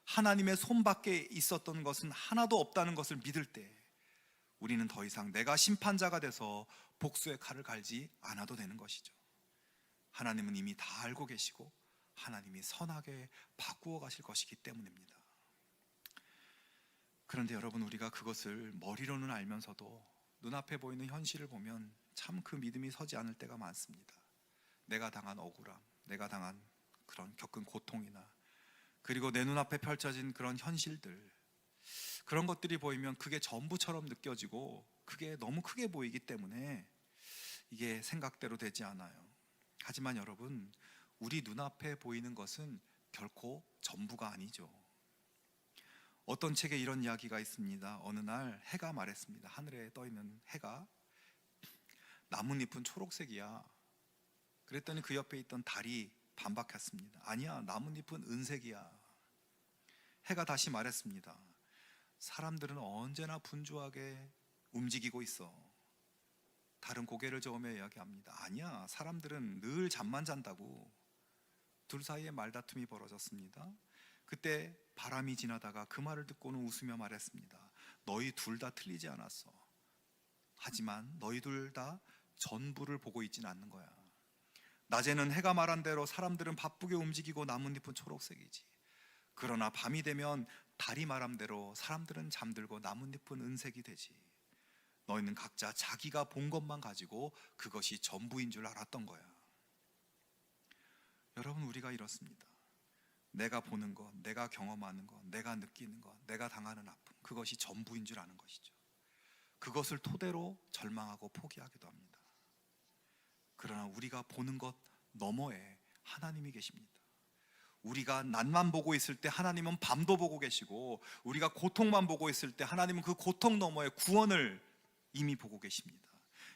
하나님의 손 밖에 있었던 것은 하나도 없다는 것을 믿을 때 우리는 더 이상 내가 심판자가 돼서 복수의 칼을 갈지 않아도 되는 것이죠. 하나님은 이미 다 알고 계시고 하나님이 선하게 바꾸어 가실 것이기 때문입니다. 그런데 여러분, 우리가 그것을 머리로는 알면서도 눈앞에 보이는 현실을 보면 참 그 믿음이 서지 않을 때가 많습니다. 내가 당한 억울함, 내가 당한 그런 겪은 고통이나 그리고 내 눈앞에 펼쳐진 그런 현실들, 그런 것들이 보이면 그게 전부처럼 느껴지고 그게 너무 크게 보이기 때문에 이게 생각대로 되지 않아요. 하지만 여러분, 우리 눈앞에 보이는 것은 결코 전부가 아니죠. 어떤 책에 이런 이야기가 있습니다. 어느 날 해가 말했습니다. 하늘에 떠 있는 해가 나뭇잎은 초록색이야. 그랬더니 그 옆에 있던 달이 반박했습니다. 아니야, 나뭇잎은 은색이야. 해가 다시 말했습니다. 사람들은 언제나 분주하게 움직이고 있어. 달은 고개를 저으며 이야기합니다. 아니야, 사람들은 늘 잠만 잔다고. 둘 사이에 말다툼이 벌어졌습니다. 그때 바람이 지나다가 그 말을 듣고는 웃으며 말했습니다. 너희 둘 다 틀리지 않았어. 하지만 너희 둘 다 전부를 보고 있지는 않는 거야. 낮에는 해가 말한 대로 사람들은 바쁘게 움직이고 나뭇잎은 초록색이지. 그러나 밤이 되면 달이 말한 대로 사람들은 잠들고 나뭇잎은 은색이 되지. 너희는 각자 자기가 본 것만 가지고 그것이 전부인 줄 알았던 거야. 여러분, 우리가 이렇습니다. 내가 보는 것, 내가 경험하는 것, 내가 느끼는 것, 내가 당하는 아픔, 그것이 전부인 줄 아는 것이죠. 그것을 토대로 절망하고 포기하기도 합니다. 그러나 우리가 보는 것 너머에 하나님이 계십니다. 우리가 낮만 보고 있을 때 하나님은 밤도 보고 계시고, 우리가 고통만 보고 있을 때 하나님은 그 고통 너머에 구원을 이미 보고 계십니다.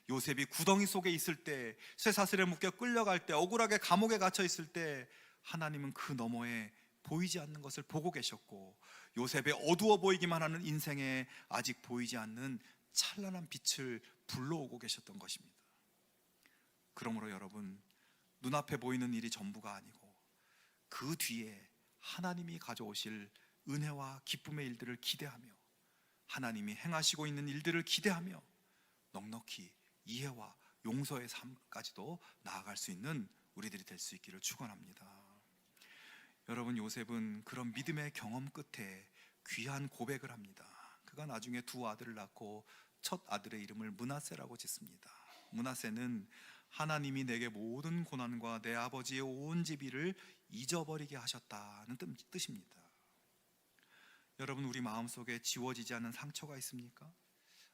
요셉이 구덩이 속에 있을 때, 쇠사슬에 묶여 끌려갈 때, 억울하게 감옥에 갇혀 있을 때 하나님은 그 너머에 보이지 않는 것을 보고 계셨고, 요셉의 어두워 보이기만 하는 인생에 아직 보이지 않는 찬란한 빛을 불러오고 계셨던 것입니다. 그러므로 여러분, 눈앞에 보이는 일이 전부가 아니고 그 뒤에 하나님이 가져오실 은혜와 기쁨의 일들을 기대하며, 하나님이 행하시고 있는 일들을 기대하며 넉넉히 이해와 용서의 삶까지도 나아갈 수 있는 우리들이 될 수 있기를 축원합니다. 여러분, 요셉은 그런 믿음의 경험 끝에 귀한 고백을 합니다. 그가 나중에 두 아들을 낳고 첫 아들의 이름을 므낫세라고 짓습니다. 므낫세는 하나님이 내게 모든 고난과 내 아버지의 온 지비를 잊어버리게 하셨다는 뜻입니다. 여러분, 우리 마음속에 지워지지 않는 상처가 있습니까?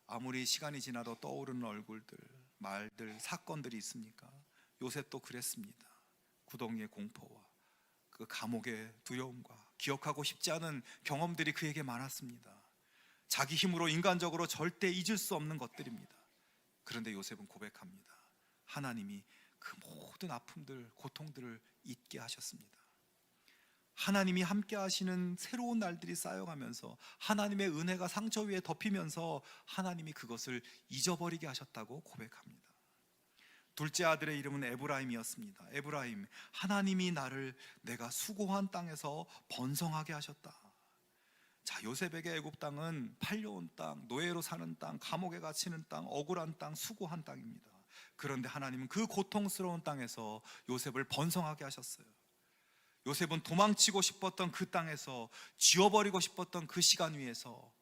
아무리 시간이 지나도 떠오르는 얼굴들, 말들, 사건들이 있습니까? 요셉도 그랬습니다. 구덩이의 공포와 그 감옥의 두려움과 기억하고 싶지 않은 경험들이 그에게 많았습니다. 자기 힘으로 인간적으로 절대 잊을 수 없는 것들입니다. 그런데 요셉은 고백합니다. 하나님이 그 모든 아픔들, 고통들을 잊게 하셨습니다. 하나님이 함께 하시는 새로운 날들이 쌓여가면서 하나님의 은혜가 상처 위에 덮이면서 하나님이 그것을 잊어버리게 하셨다고 고백합니다. 둘째 아들의 이름은 에브라임이었습니다. 에브라임, 하나님이 나를 내가 수고한 땅에서 번성하게 하셨다. 자, 요셉에게 애굽 땅은 팔려온 땅, 노예로 사는 땅, 감옥에 갇히는 땅, 억울한 땅, 수고한 땅입니다. 그런데 하나님은 그 고통스러운 땅에서 요셉을 번성하게 하셨어요. 요셉은 도망치고 싶었던 그 땅에서, 지워버리고 싶었던 그 시간 위에서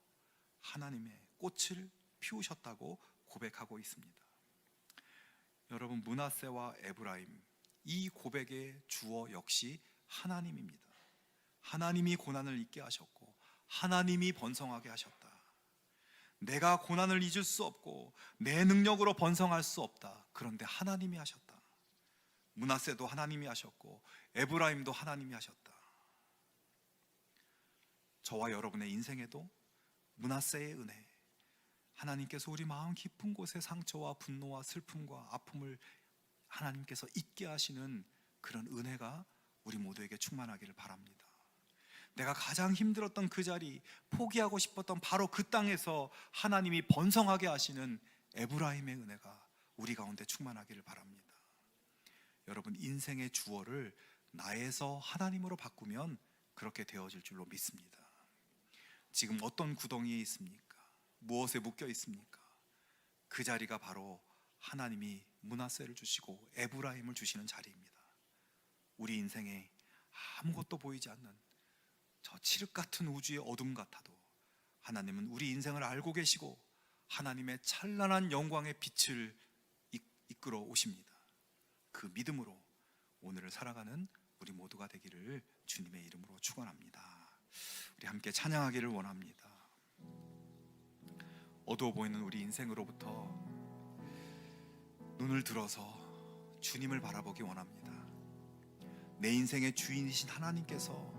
하나님의 꽃을 피우셨다고 고백하고 있습니다. 여러분, 므낫세와 에브라임, 이 고백의 주어 역시 하나님입니다. 하나님이 고난을 잊게 하셨고 하나님이 번성하게 하셨다. 내가 고난을 잊을 수 없고 내 능력으로 번성할 수 없다. 그런데 하나님이 하셨다. 므낫세도 하나님이 하셨고 에브라임도 하나님이 하셨다. 저와 여러분의 인생에도 므낫세의 은혜, 하나님께서 우리 마음 깊은 곳에 상처와 분노와 슬픔과 아픔을 하나님께서 잊게 하시는 그런 은혜가 우리 모두에게 충만하기를 바랍니다. 내가 가장 힘들었던 그 자리, 포기하고 싶었던 바로 그 땅에서 하나님이 번성하게 하시는 에브라임의 은혜가 우리 가운데 충만하기를 바랍니다. 여러분, 인생의 주어를 나에서 하나님으로 바꾸면 그렇게 되어질 줄로 믿습니다. 지금 어떤 구덩이에 있습니까? 무엇에 묶여 있습니까? 그 자리가 바로 하나님이 므낫세를 주시고 에브라임을 주시는 자리입니다. 우리 인생에 아무것도 보이지 않는 저 칠흑 같은 우주의 어둠 같아도 하나님은 우리 인생을 알고 계시고 하나님의 찬란한 영광의 빛을 이끌어 오십니다. 그 믿음으로 오늘을 살아가는 우리 모두가 되기를 주님의 이름으로 축원합니다. 우리 함께 찬양하기를 원합니다. 어두워 보이는 우리 인생으로부터 눈을 들어서 주님을 바라보기 원합니다. 내 인생의 주인이신 하나님께서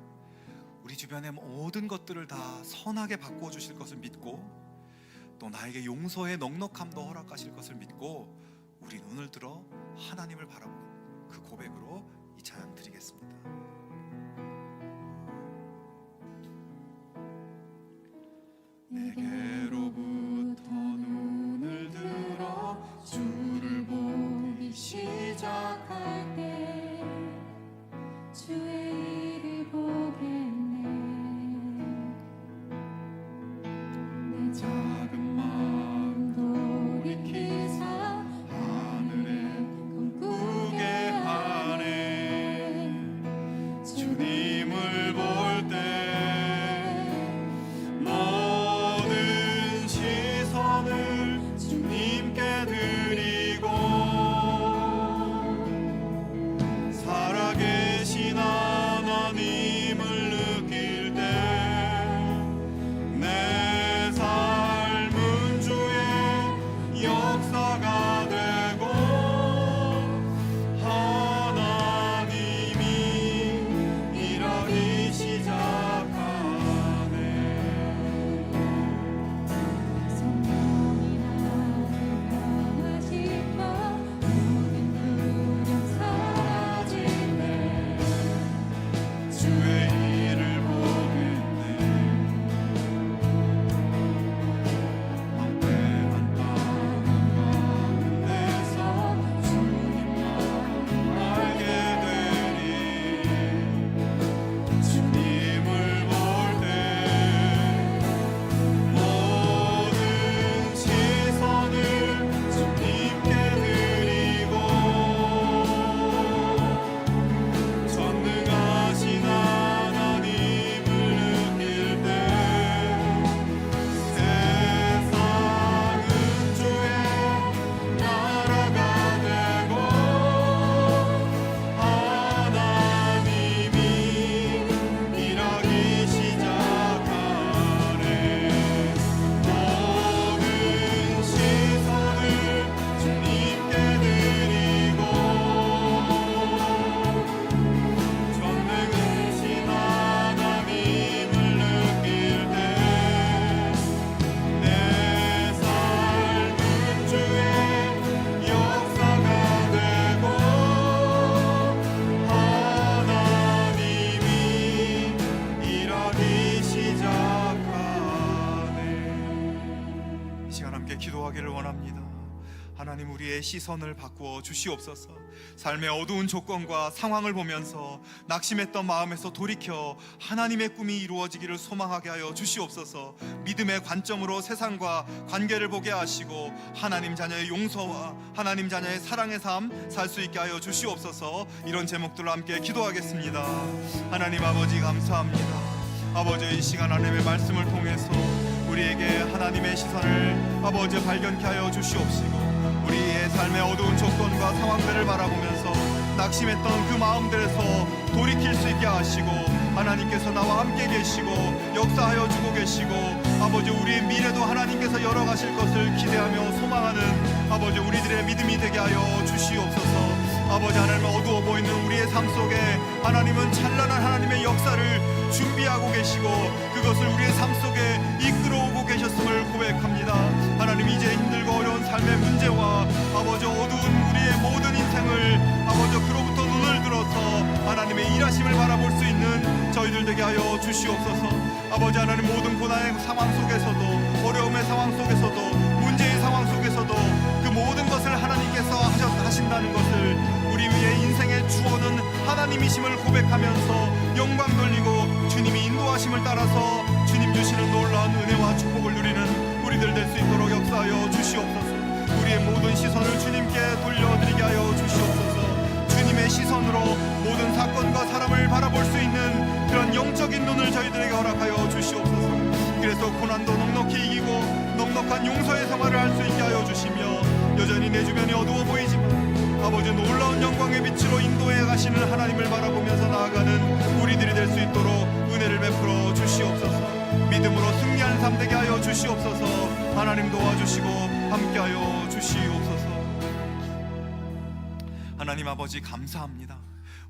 우리 주변의 모든 것들을 다 선하게 바꾸어 주실 것을 믿고 또 나에게 용서의 넉넉함도 허락하실 것을 믿고 우리 눈을 들어 하나님을 바라보는 그 고백으로 이 찬양 드리겠습니다. 내게로부터 눈을 들어 주를 보기 시작할 때 주의 일을 보겠네. 내 작은 마음 돌이키사 하늘에 꿈꾸게 하네. 주님을 볼 때 모든 시선을 주님께 드리고 살아계신 하나님을 느낄 때 내 삶은 주의 역사가 되고 하나님이 일하기 시작하네. 성령이 나를 변화시켜 모든 두려움 사라지네. 주의 일을 보겠네. 막대한 땅 가운데서 주님만 알게 되리. 주님을 볼 때 모든 시선을 주님께 드리고 전능하신 하나님을 느낄 때 세상은 주의 나라가 되고 하나님이 일하기 시작하네. 모든 시선을 주님께 드리고 전능하신 하나님을 느낄 때 내 삶은 주의 역사가 되고 하나님이 일하기 시작하네. 이 시간 함께 기도하기를 원합니다. 하나님, 우리의 시선을 바꾸어 주시옵소서. 삶의 어두운 조건과 상황을 보면서 낙심했던 마음에서 돌이켜 하나님의 꿈이 이루어지기를 소망하게 하여 주시옵소서. 믿음의 관점으로 세상과 관계를 보게 하시고 하나님 자녀의 용서와 하나님 자녀의 사랑의 삶 살 수 있게 하여 주시옵소서. 이런 제목들로 함께 기도하겠습니다. 하나님 아버지, 감사합니다. 아버지, 이 시간 하나님의 말씀을 통해서 우리에게 하나님의 시선을 아버지 발견케 하여 주시옵시고 우리의 삶의 어두운 조건과 상황들을 바라보면서 낙심했던 그 마음들에서 돌이킬 수 있게 하시고 하나님께서 나와 함께 계시고 역사하여 주고 계시고 아버지, 우리의 미래도 하나님께서 열어가실 것을 기대하며 소망하는 아버지, 우리들의 믿음이 되게 하여 주시옵소서. 아버지, 하나님, 어두워 보이는 우리의 삶 속에 하나님은 찬란한 하나님의 역사를 준비하고 계시고 그것을 우리의 삶 속에 이끌어오고 계셨음을 고백합니다. 하나님, 이제 힘들고 어려운 삶의 문제와 아버지 어두운 우리의 모든 인생을 아버지 그로부터 눈을 들어서 하나님의 일하심을 바라볼 수 있는 저희들 되게 하여 주시옵소서. 아버지 하나님, 모든 고난의 상황 속에서도 어려움의 상황 속에서도 문제의 상황 속에서도 그 모든 것을 하나님께서 하신다는 것을 우리 위에 인생의 주어는 하나님이심을 고백하면서 영광 돌리고 주님이 인도하심을 따라서 주님 주시는 놀라운 은혜와 축복을 누리는 우리들 될 수 있도록 역사하여 주시옵소서. 우리의 모든 시선을 주님 생명의 빛으로 인도해 가시는 하나님을 바라보면서 나아가는 우리들이 될 수 있도록 은혜를 베풀어 주시옵소서. 믿음으로 승리하는 삶 되게 하여 주시옵소서. 하나님 도와주시고 함께하여 주시옵소서. 하나님 아버지 감사합니다.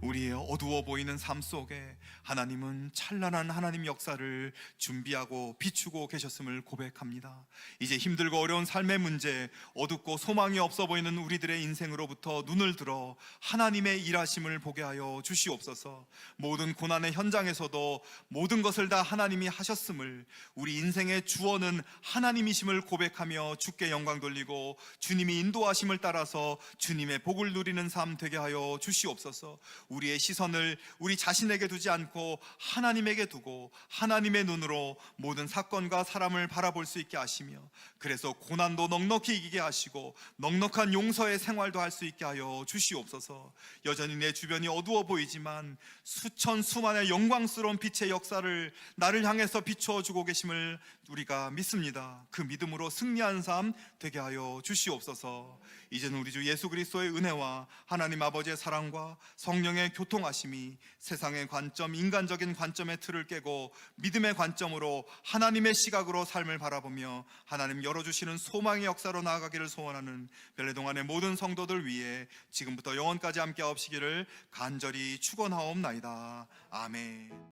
우리의 어두워 보이는 삶 속에 하나님은 찬란한 하나님 역사를 준비하고 비추고 계셨음을 고백합니다. 이제 힘들고 어려운 삶의 문제, 어둡고 소망이 없어 보이는 우리들의 인생으로부터 눈을 들어 하나님의 일하심을 보게 하여 주시옵소서. 모든 고난의 현장에서도 모든 것을 다 하나님이 하셨음을, 우리 인생의 주어는 하나님이심을 고백하며 주께 영광 돌리고 주님이 인도하심을 따라서 주님의 복을 누리는 삶 되게 하여 주시옵소서. 우리의 시선을 우리 자신에게 두지 않고 하나님에게 두고 하나님의 눈으로 모든 사건과 사람을 바라볼 수 있게 하시며, 그래서 고난도 넉넉히 이기게 하시고 넉넉한 용서의 생활도 할 수 있게 하여 주시옵소서. 여전히 내 주변이 어두워 보이지만 수천 수만의 영광스러운 빛의 역사를 나를 향해서 비추어 주고 계심을 우리가 믿습니다. 그 믿음으로 승리한 삶 되게 하여 주시옵소서. 이제는 우리 주 예수 그리스도의 은혜와 하나님 아버지의 사랑과 성령의 교통하심이 세상의 관점, 인간적인 관점의 틀을 깨고 믿음의 관점으로 하나님의 시각으로 삶을 바라보며 하나님 열어주시는 소망의 역사로 나아가기를 소원하는 벨레동안의 모든 성도들 위해 지금부터 영원까지 함께 하옵시기를 간절히 축원하옵나이다. 아멘.